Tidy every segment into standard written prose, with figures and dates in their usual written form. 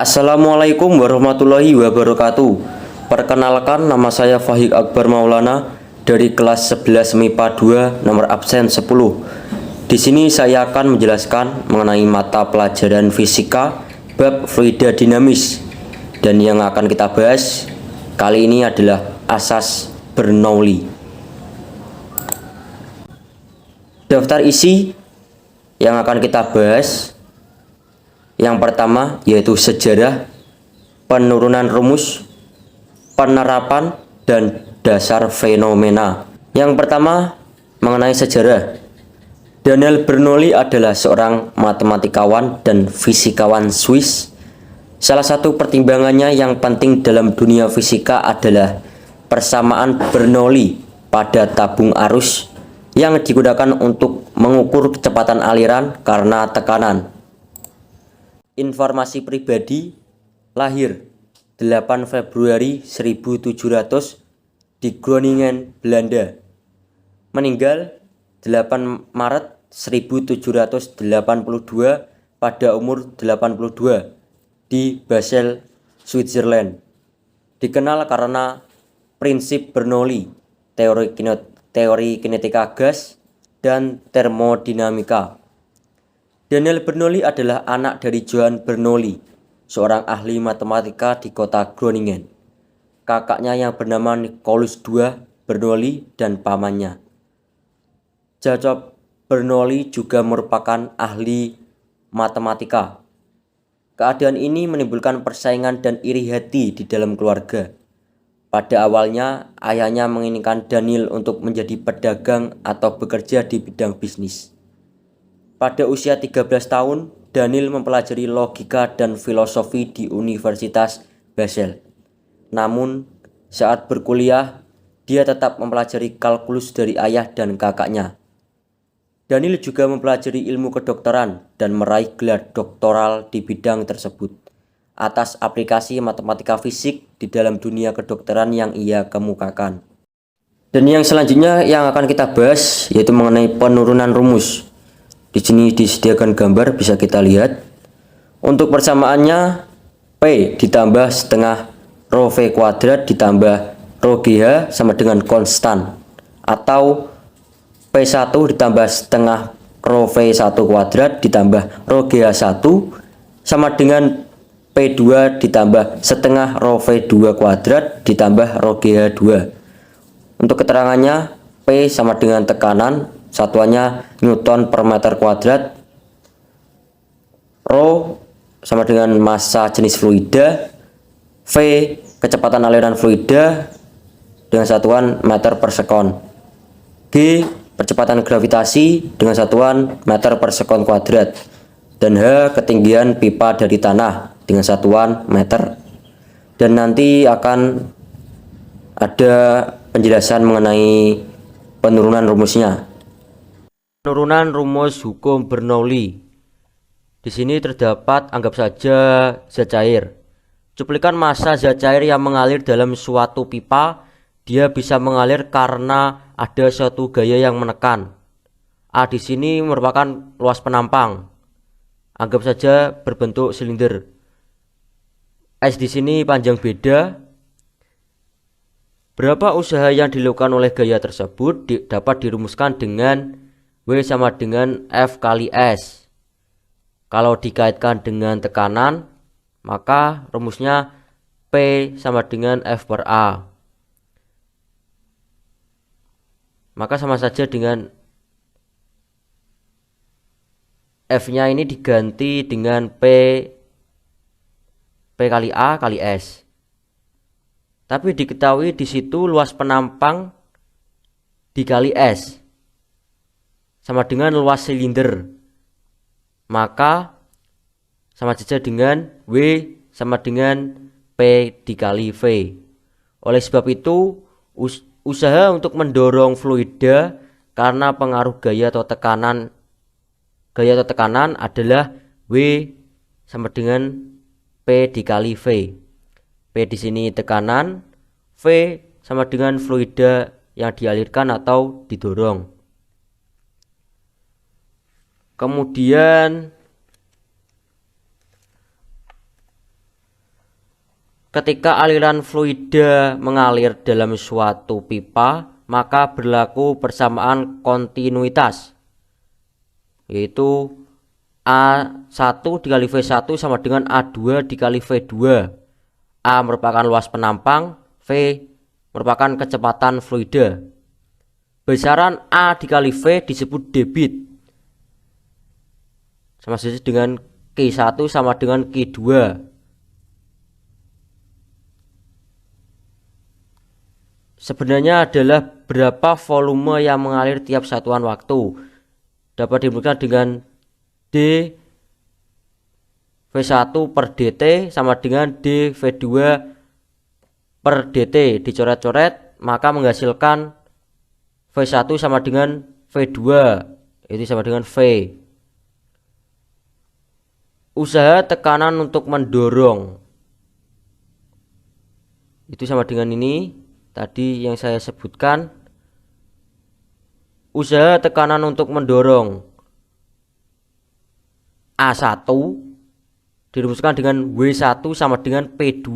Assalamualaikum warahmatullahi wabarakatuh. Perkenalkan, nama saya Fahik Akbar Maulana dari kelas 11 MIPA 2 nomor absen 10. Di sini saya akan menjelaskan mengenai mata pelajaran fisika bab fluida dinamis. Dan yang akan kita bahas kali ini adalah asas Bernoulli. Daftar isi yang akan kita bahas, yang pertama yaitu sejarah, penurunan rumus, penerapan, dan dasar fenomena. Yang pertama mengenai sejarah. Daniel Bernoulli adalah seorang matematikawan dan fisikawan Swiss. Salah satu pertimbangannya yang penting dalam dunia fisika adalah persamaan Bernoulli pada tabung arus yang digunakan untuk mengukur kecepatan aliran karena tekanan. Informasi pribadi: lahir 8 Februari 1700 di Groningen, Belanda. Meninggal 8 Maret 1782 pada umur 82 di Basel, Switzerland. Dikenal karena prinsip Bernoulli, teori kinetika gas, dan termodinamika. Daniel Bernoulli adalah anak dari Johann Bernoulli, seorang ahli matematika di kota Groningen. Kakaknya yang bernama Nicolaus II Bernoulli dan pamannya, Jacob Bernoulli, juga merupakan ahli matematika. Keadaan ini menimbulkan persaingan dan iri hati di dalam keluarga. Pada awalnya, ayahnya menginginkan Daniel untuk menjadi pedagang atau bekerja di bidang bisnis. Pada usia 13 tahun, Daniel mempelajari logika dan filosofi di Universitas Basel. Namun, saat berkuliah, dia tetap mempelajari kalkulus dari ayah dan kakaknya. Daniel juga mempelajari ilmu kedokteran dan meraih gelar doktoral di bidang tersebut atas aplikasi matematika fisik di dalam dunia kedokteran yang ia kemukakan. Dan yang selanjutnya yang akan kita bahas yaitu mengenai penurunan rumus. Di sini disediakan gambar, bisa kita lihat. Untuk persamaannya, P ditambah setengah rho V kuadrat ditambah rho GH sama dengan konstan, atau P1 ditambah setengah rho V1 kuadrat ditambah rho GH1 sama dengan P2 ditambah setengah rho V2 kuadrat ditambah rho GH2. Untuk keterangannya, P sama dengan tekanan, satuannya Newton per meter kuadrat. Rho sama dengan massa jenis fluida. V kecepatan aliran fluida dengan satuan meter per sekon. G percepatan gravitasi dengan satuan meter per sekon kuadrat. Dan H ketinggian pipa dari tanah dengan satuan meter. Dan nanti akan ada penjelasan mengenai penurunan rumusnya. Penurunan rumus hukum Bernoulli. Di sini terdapat, anggap saja, zat cair. Cuplikan massa zat cair yang mengalir dalam suatu pipa. Dia bisa mengalir karena ada suatu gaya yang menekan. A di sini merupakan luas penampang. Anggap saja berbentuk silinder. S di sini panjang beda. Berapa usaha yang dilakukan oleh gaya tersebut dapat dirumuskan dengan W sama dengan F kali S. Kalau dikaitkan dengan tekanan, maka rumusnya P sama dengan F per A. Maka sama saja dengan F-nya ini diganti dengan P kali A kali S. Tapi diketahui di situ luas penampang dikali S sama dengan luas silinder, maka sama saja dengan W sama dengan P dikali V. Oleh sebab itu, usaha untuk mendorong fluida karena pengaruh gaya atau tekanan adalah W sama dengan P dikali V. P di sini tekanan, V sama dengan fluida yang dialirkan atau didorong. Kemudian ketika aliran fluida mengalir dalam suatu pipa, maka berlaku persamaan kontinuitas, yaitu A1 dikali V1 sama dengan A2 dikali V2. A merupakan luas penampang, V merupakan kecepatan fluida. Besaran A dikali V disebut debit, sama saja dengan Q1 sama dengan Q2. Sebenarnya adalah berapa volume yang mengalir tiap satuan waktu. Dapat dibuktikan dengan D V1 per dt sama dengan D V2 per dt. Dicoret-coret, maka menghasilkan V1 sama dengan V2, itu sama dengan V. Usaha tekanan untuk mendorong, itu sama dengan ini tadi yang saya sebutkan. Usaha tekanan untuk mendorong A1 dirumuskan dengan W1 sama dengan P2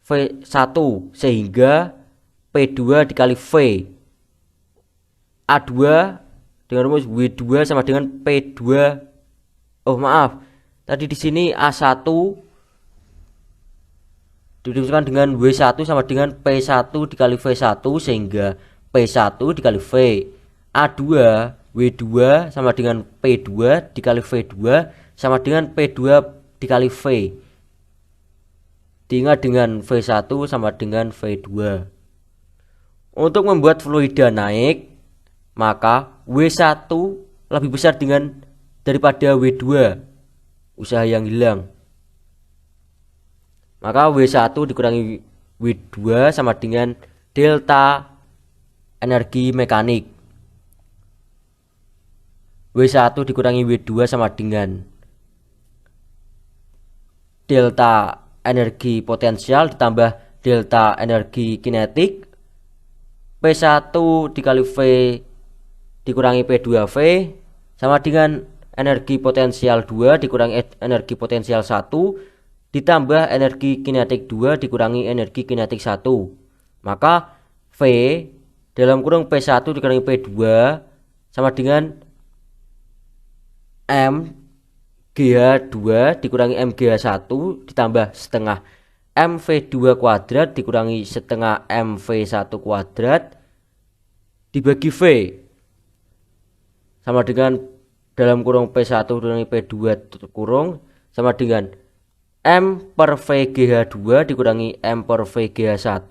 V1, sehingga P2 dikali V. A2 dengan rumus W2 sama dengan P2. Oh maaf, tadi di sini A1 dirumuskan dengan W1 sama dengan P1 dikali V1, sehingga P1 dikali V. A2 W2 sama dengan P2 dikali V2 sama dengan P2 dikali V. Diingat dengan V1 sama dengan V2. Untuk membuat fluida naik, maka W1 lebih besar daripada W2, usaha yang hilang. Maka W1 dikurangi W2 sama dengan delta energi mekanik. W1 dikurangi W2 sama dengan delta energi potensial ditambah delta energi kinetik. P1 dikali V dikurangi P2V sama dengan energi potensial 2 dikurangi energi potensial 1 ditambah energi kinetik 2 dikurangi energi kinetik 1. Maka V dalam kurung P1 dikurangi P2 sama dengan MGH2 dikurangi MGH1 ditambah setengah MV2 kuadrat dikurangi setengah MV1 kuadrat dibagi V sama dengan dalam kurung P1 dikurangi P2 tutup kurung sama dengan M per VGH2 dikurangi M per VGH1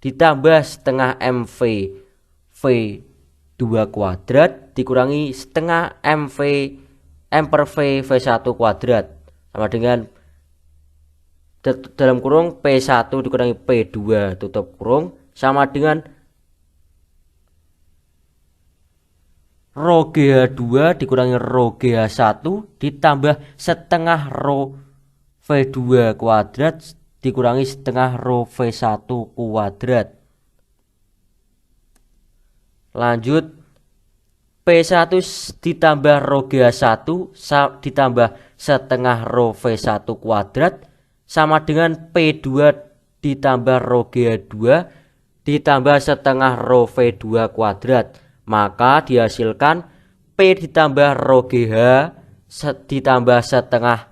ditambah setengah MV V2 kuadrat dikurangi setengah M per V V1 kuadrat sama dengan dalam kurung P1 dikurangi P2 tutup kurung sama dengan rho GH2 dikurangi rho GH1 ditambah setengah rho V2 kuadrat dikurangi setengah rho V1 kuadrat. Lanjut, P1 ditambah rho GH1 ditambah setengah rho V1 kuadrat sama dengan P2 ditambah rho GH2 ditambah setengah rho V2 kuadrat. Maka dihasilkan P ditambah rho GH ditambah setengah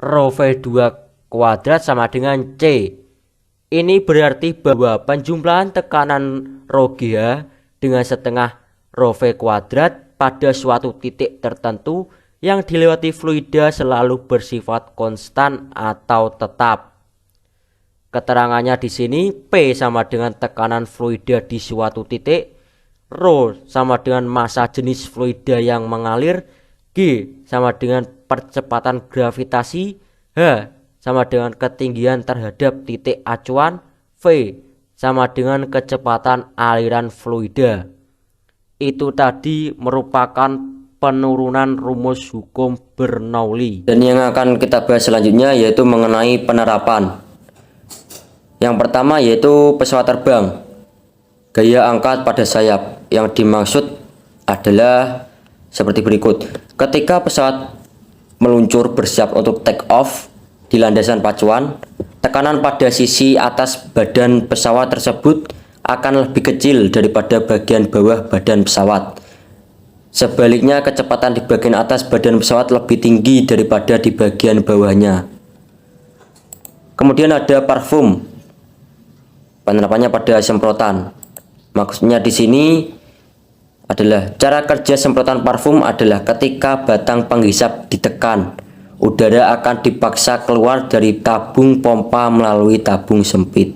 rho V2 kuadrat sama dengan C. Ini berarti bahwa penjumlahan tekanan rho GH dengan setengah rho V kuadrat pada suatu titik tertentu yang dilewati fluida selalu bersifat konstan atau tetap. Keterangannya di sini P sama dengan tekanan fluida di suatu titik, rho sama dengan massa jenis fluida yang mengalir, G sama dengan percepatan gravitasi, H sama dengan ketinggian terhadap titik acuan, V sama dengan kecepatan aliran fluida. Itu tadi merupakan penurunan rumus hukum Bernoulli. Dan yang akan kita bahas selanjutnya yaitu mengenai penerapan. Yang pertama yaitu pesawat terbang. Gaya angkat pada sayap. Yang dimaksud adalah seperti berikut. Ketika pesawat meluncur bersiap untuk take off di landasan pacuan, tekanan pada sisi atas badan pesawat tersebut akan lebih kecil daripada bagian bawah badan pesawat. Sebaliknya, kecepatan di bagian atas badan pesawat lebih tinggi daripada di bagian bawahnya. Kemudian ada parfum. Penerapannya pada semprotan. Maksudnya di sini adalah cara kerja semprotan parfum adalah ketika batang penghisap ditekan, udara akan dipaksa keluar dari tabung pompa melalui tabung sempit.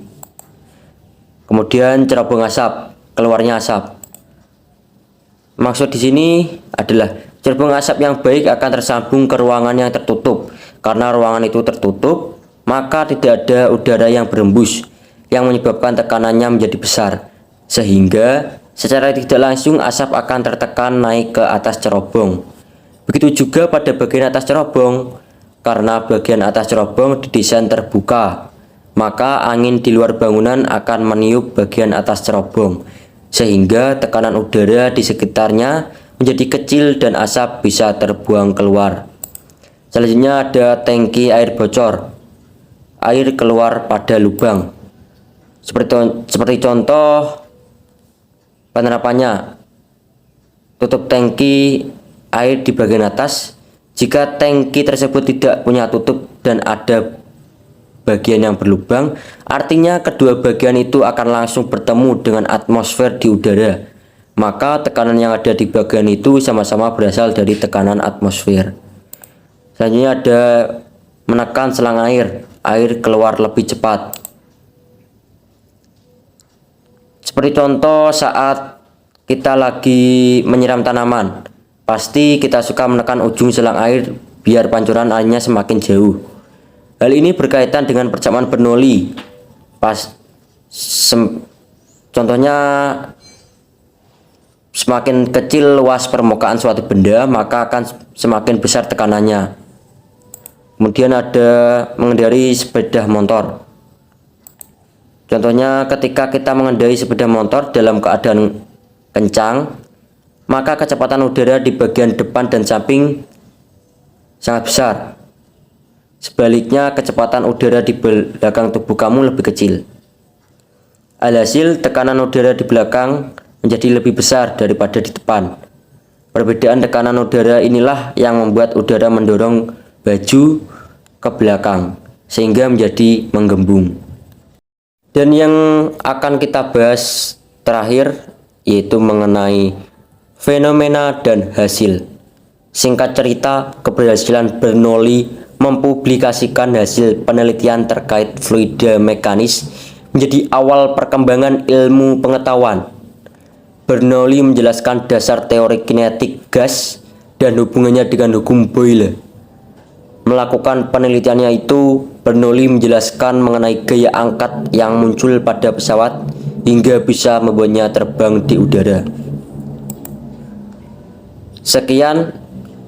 Kemudian cerobong asap, keluarnya asap. Maksud di sini adalah cerobong asap yang baik akan tersambung ke ruangan yang tertutup. Karena ruangan itu tertutup, maka tidak ada udara yang berembus yang menyebabkan tekanannya menjadi besar, sehingga secara tidak langsung asap akan tertekan naik ke atas cerobong. Begitu juga pada bagian atas cerobong, karena bagian atas cerobong didesain terbuka, maka angin di luar bangunan akan meniup bagian atas cerobong, sehingga tekanan udara di sekitarnya menjadi kecil dan asap bisa terbuang keluar. Selanjutnya ada tangki air bocor, air keluar pada lubang. Seperti contoh penerapannya, tutup tangki air di bagian atas. Jika tangki tersebut tidak punya tutup dan ada bagian yang berlubang, artinya kedua bagian itu akan langsung bertemu dengan atmosfer di udara. Maka tekanan yang ada di bagian itu sama-sama berasal dari tekanan atmosfer. Selanjutnya ada menekan selang air, air keluar lebih cepat. Seperti contoh saat kita lagi menyiram tanaman, pasti kita suka menekan ujung selang air biar pancuran airnya semakin jauh. Hal ini berkaitan dengan persamaan Bernoulli. Contohnya, semakin kecil luas permukaan suatu benda, maka akan semakin besar tekanannya. Kemudian ada mengendarai sepeda motor. Contohnya, ketika kita mengendarai sepeda motor dalam keadaan kencang, maka kecepatan udara di bagian depan dan samping sangat besar. Sebaliknya, kecepatan udara di belakang tubuh kamu lebih kecil. Alhasil, tekanan udara di belakang menjadi lebih besar daripada di depan. Perbedaan tekanan udara inilah yang membuat udara mendorong baju ke belakang, sehingga menjadi menggembung. Dan yang akan kita bahas terakhir yaitu mengenai fenomena dan hasil. Singkat cerita, keberhasilan Bernoulli mempublikasikan hasil penelitian terkait fluida mekanis menjadi awal perkembangan ilmu pengetahuan. Bernoulli menjelaskan dasar teori kinetik gas dan hubungannya dengan hukum Boyle. Melakukan penelitiannya itu, Bernoulli menjelaskan mengenai gaya angkat yang muncul pada pesawat hingga bisa membuatnya terbang di udara. Sekian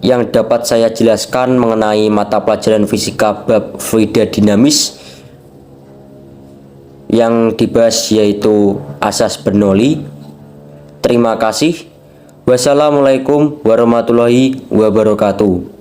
yang dapat saya jelaskan mengenai mata pelajaran fisika bab fluida dinamis. Yang dibahas yaitu asas Bernoulli. Terima kasih. Wassalamualaikum warahmatullahi wabarakatuh.